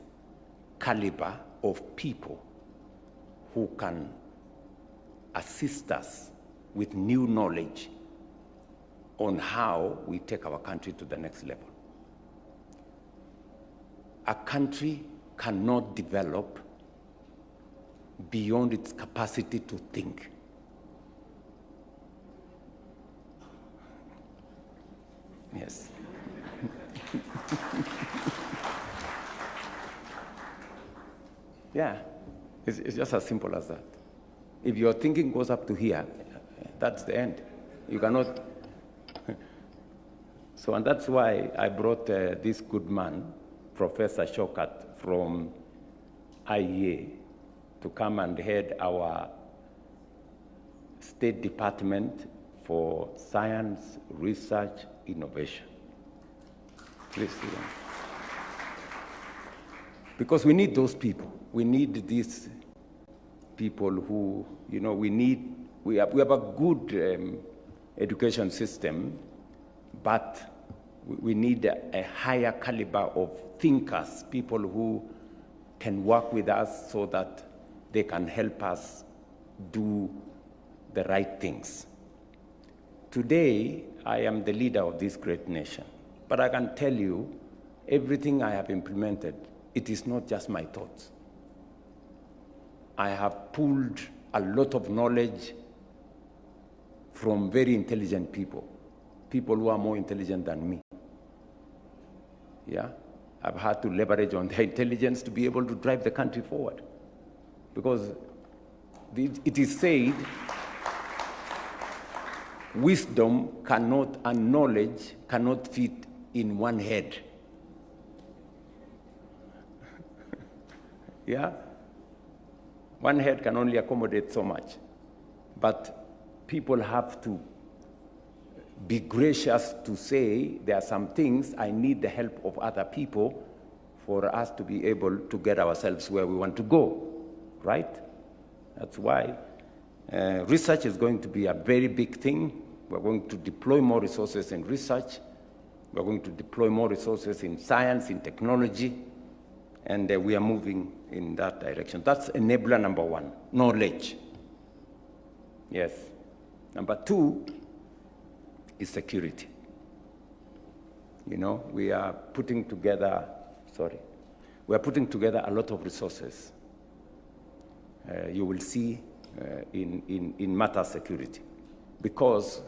caliber of people who can assist us with new knowledge on how we take our country to the next level. A country cannot develop beyond its capacity to think. Yes. Yeah, it's just as simple as that. If your thinking goes up to here, that's the end. You cannot. So, and that's why I brought this good man, Professor Shokat from IEA, to come and head our State Department for Science, Research, Innovation. Please see them. Because we need those people. We need these people who, you know, we have a good education system, but we need a higher caliber of thinkers, people who can work with us so that they can help us do the right things. Today, I am the leader of this great nation, but I can tell you, everything I have implemented, it is not just my thoughts. I have pulled a lot of knowledge from very intelligent people who are more intelligent than me. Yeah, I've had to leverage on their intelligence to be able to drive the country forward. Because it is said, wisdom cannot, and knowledge cannot fit in one head. Yeah? One head can only accommodate so much. But people have to be gracious to say there are some things I need the help of other people for us to be able to get ourselves where we want to go, right? That's why research is going to be a very big thing. We're going to deploy more resources in research. We're going to deploy more resources in science, in technology, and we are moving in that direction. That's enabler number one, knowledge. Yes. Number two is security. You know, we are putting together a lot of resources. You will see in matter security, because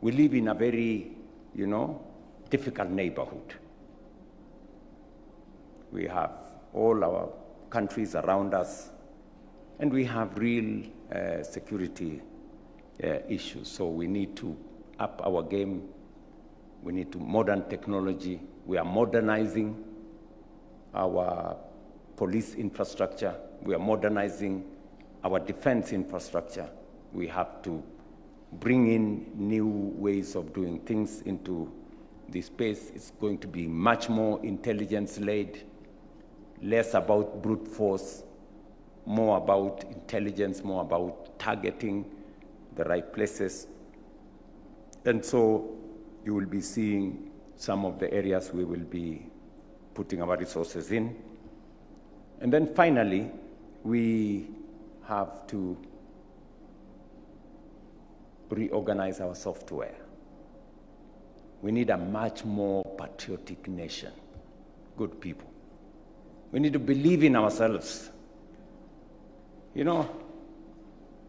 we live in a very, you know, difficult neighborhood. We have all our countries around us, and we have real security issues. So we need to up our game. We need to modern technology. We are modernizing our police infrastructure. We are modernizing our defense infrastructure. We have to bring in new ways of doing things into this space. It's going to be much more intelligence-led, less about brute force, more about intelligence, more about targeting the right places. And so you will be seeing some of the areas we will be putting our resources in. And then finally, we have to reorganize our software. We need a much more patriotic nation, good people. We need to believe in ourselves. You know,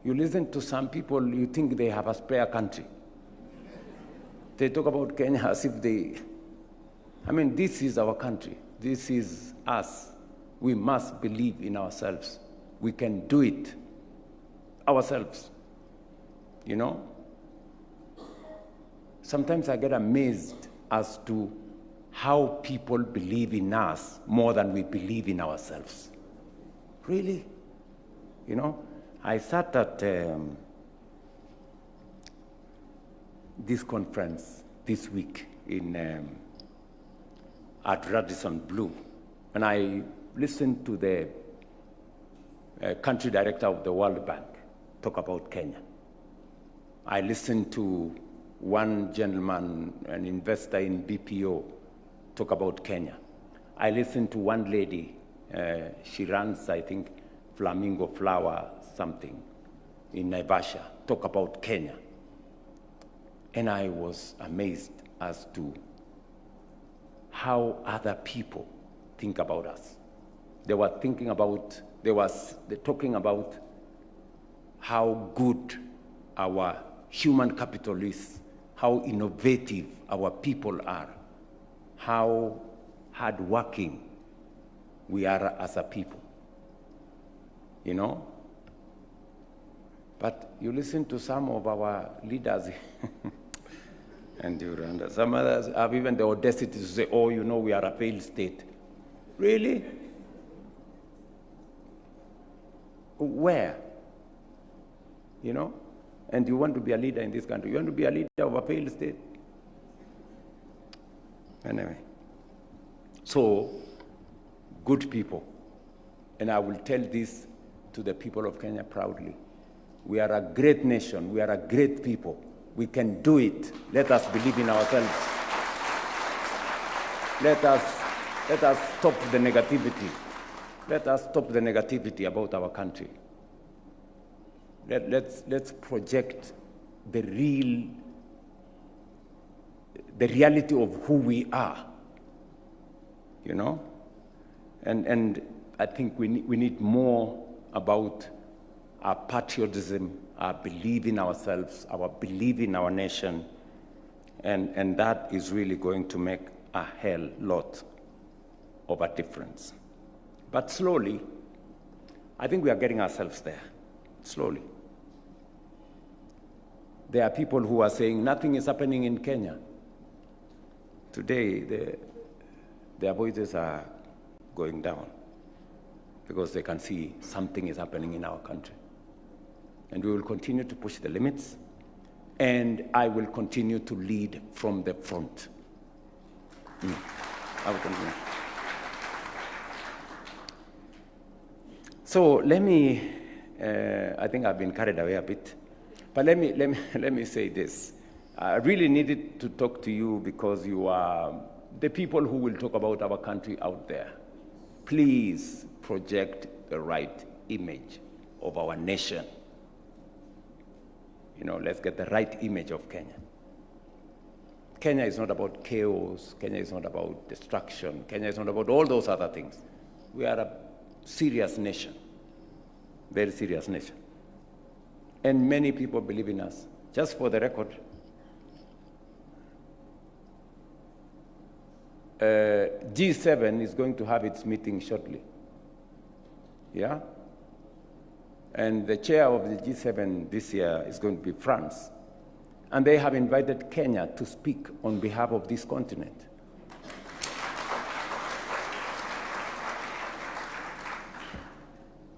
you listen to some people, you think they have a spare country. They talk about Kenya as if this is our country. This is us. We must believe in ourselves. We can do it ourselves, you know? Sometimes I get amazed as to how people believe in us more than we believe in ourselves. Really? You know, I sat at this conference this week at Radisson Blu, and I listened to the country director of the World Bank talk about Kenya. I listened to one gentleman, an investor in BPO, talk about Kenya. I listened to one lady, she runs, I think, Flamingo Flower something in Naivasha, talk about Kenya. And I was amazed as to how other people think about us. They were talking about how good our human capital is, how innovative our people are, how hardworking we are as a people, you know? But you listen to some of our leaders, and some others have even the audacity to say, oh, you know, we are a failed state. Really? Where? You know? And you want to be a leader in this country. You want to be a leader of a failed state. Anyway. So, good people. And I will tell this to the people of Kenya proudly. We are a great nation. We are a great people. We can do it. Let us believe in ourselves. Let us stop the negativity. Let us stop the negativity about our country. Let's project the reality of who we are, you know? And I think we need more about our patriotism, our belief in ourselves, our belief in our nation, and that is really going to make a hell lot of a difference. But slowly, I think we are getting ourselves there, slowly. There are people who are saying nothing is happening in Kenya. Today, their voices are going down because they can see something is happening in our country. And we will continue to push the limits, and I will continue to lead from the front. I will continue. So let me, I think I've been carried away a bit, but let me say this. I really needed to talk to you because you are the people who will talk about our country out there. Please project the right image of our nation. You know, let's get the right image of Kenya. Kenya is not about chaos. Kenya is not about destruction. Kenya is not about all those other things. We are a serious nation, very serious nation. And many people believe in us. Just for the record, G7 is going to have its meeting shortly. Yeah? And the chair of the G7 this year is going to be France. And they have invited Kenya to speak on behalf of this continent.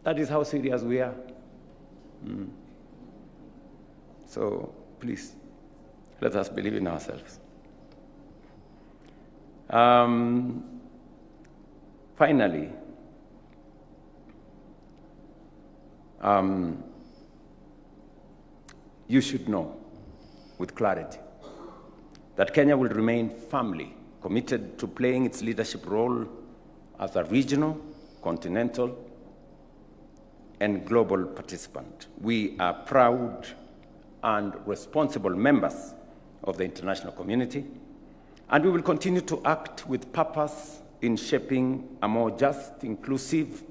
That is how serious we are. So please, let us believe in ourselves. Finally, you should know with clarity that Kenya will remain firmly committed to playing its leadership role as a regional, continental, and global participant. We are proud and responsible members of the international community, and we will continue to act with purpose in shaping a more just, inclusive,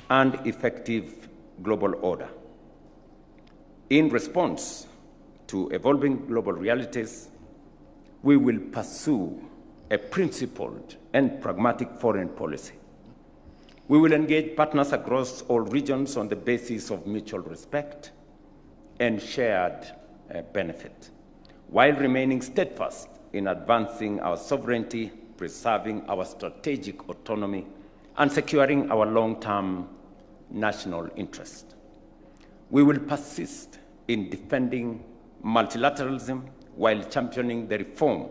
and effective global order. In response to evolving global realities, we will pursue a principled and pragmatic foreign policy. We will engage partners across all regions on the basis of mutual respect and shared benefit, while remaining steadfast in advancing our sovereignty, preserving our strategic autonomy, and securing our long-term national interest. We will persist in defending multilateralism while championing the reform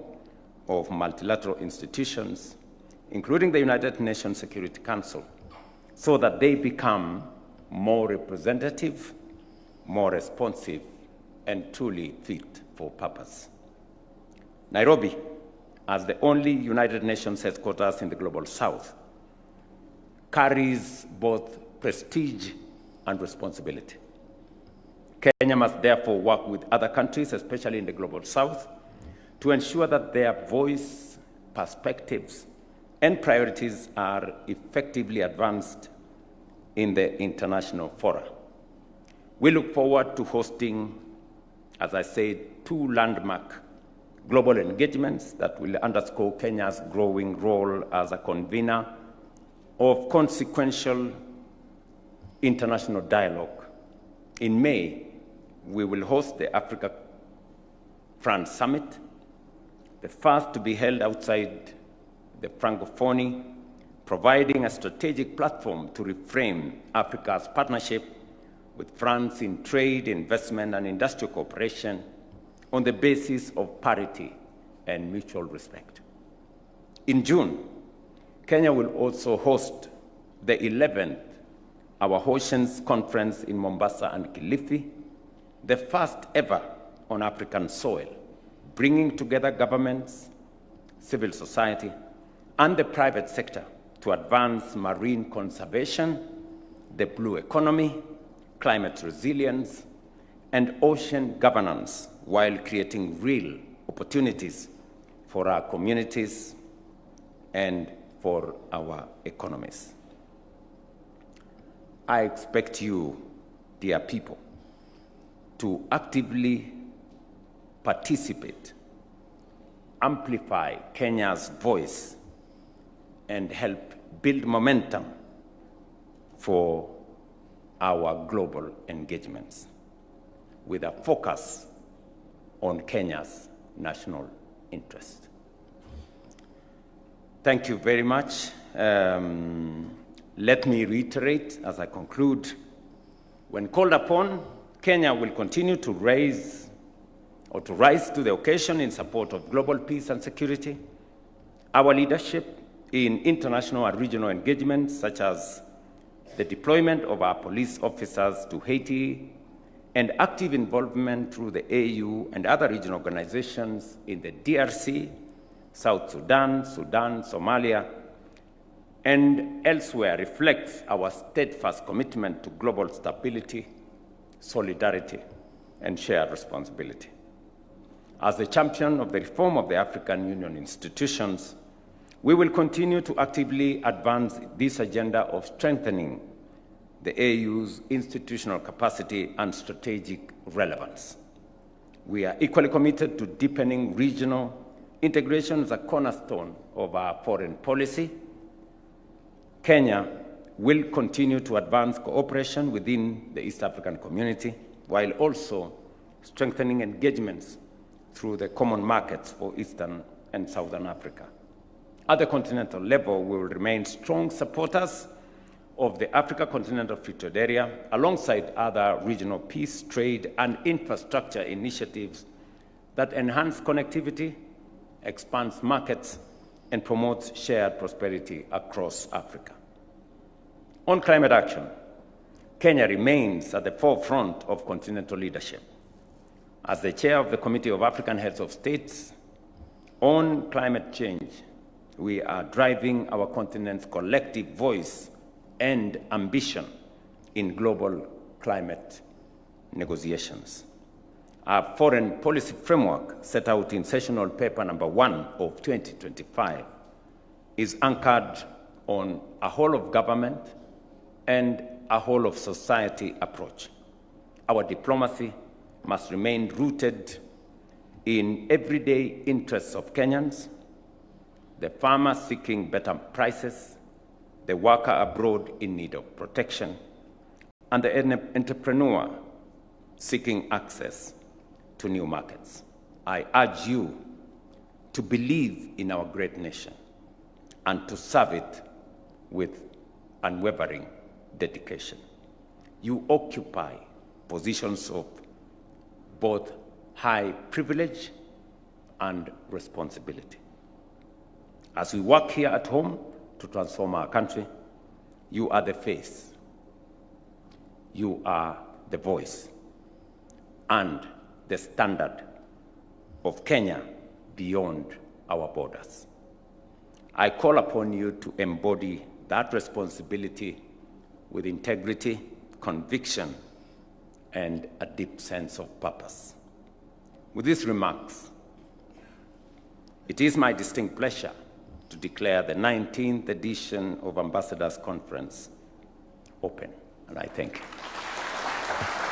of multilateral institutions, including the United Nations Security Council, so that they become more representative, more responsive, and truly fit for purpose. Nairobi, as the only United Nations headquarters in the Global South, carries both prestige and responsibility. Kenya must therefore work with other countries, especially in the Global South, to ensure that their voice, perspectives, and priorities are effectively advanced in the international fora. We look forward to hosting, as I said, 2 landmark global engagements that will underscore Kenya's growing role as a convener of consequential international dialogue. In May, we will host the Africa-France Summit, the first to be held outside the Francophonie, providing a strategic platform to reframe Africa's partnership with France in trade, investment, and industrial cooperation on the basis of parity and mutual respect. In June, Kenya will also host the 11th Our Oceans Conference in Mombasa and Kilifi, the first ever on African soil, bringing together governments, civil society, and the private sector to advance marine conservation, the blue economy, climate resilience, and ocean governance, while creating real opportunities for our communities and for our economies. I expect you, dear people, to actively participate, amplify Kenya's voice, and help build momentum for our global engagements with a focus on Kenya's national interest. Thank you very much. Let me reiterate as I conclude, when called upon, Kenya will continue to rise to the occasion in support of global peace and security. Our leadership in international and regional engagements, such as the deployment of our police officers to Haiti and active involvement through the AU and other regional organizations in the DRC, South Sudan, Somalia, and elsewhere, reflects our steadfast commitment to global stability, solidarity, and shared responsibility. As the champion of the reform of the African Union institutions, we will continue to actively advance this agenda of strengthening the AU's institutional capacity and strategic relevance. We are equally committed to deepening regional integration as a cornerstone of our foreign policy. Kenya will continue to advance cooperation within the East African community, while also strengthening engagements through the common markets for Eastern and Southern Africa. At the continental level, we will remain strong supporters of the Africa Continental Free Trade Area, alongside other regional peace, trade, and infrastructure initiatives that enhance connectivity, expands markets, and promotes shared prosperity across Africa. On climate action, Kenya remains at the forefront of continental leadership. As the chair of the Committee of African Heads of States On climate change, we are driving our continent's collective voice and ambition in global climate negotiations. Our foreign policy framework, set out in Sessional Paper number 1 of 2025, is anchored on a whole of government and a whole of society approach. Our diplomacy must remain rooted in everyday interests of Kenyans, the farmer seeking better prices, the worker abroad in need of protection, and the entrepreneur seeking access to new markets. I urge you to believe in our great nation and to serve it with unwavering dedication. You occupy positions of both high privilege and responsibility. As we work here at home to transform our country, you are the face, you are the voice, and the standard of Kenya beyond our borders. I call upon you to embody that responsibility with integrity, conviction, and a deep sense of purpose. With these remarks, it is my distinct pleasure to declare the 19th edition of Ambassadors Conference open, and I thank you.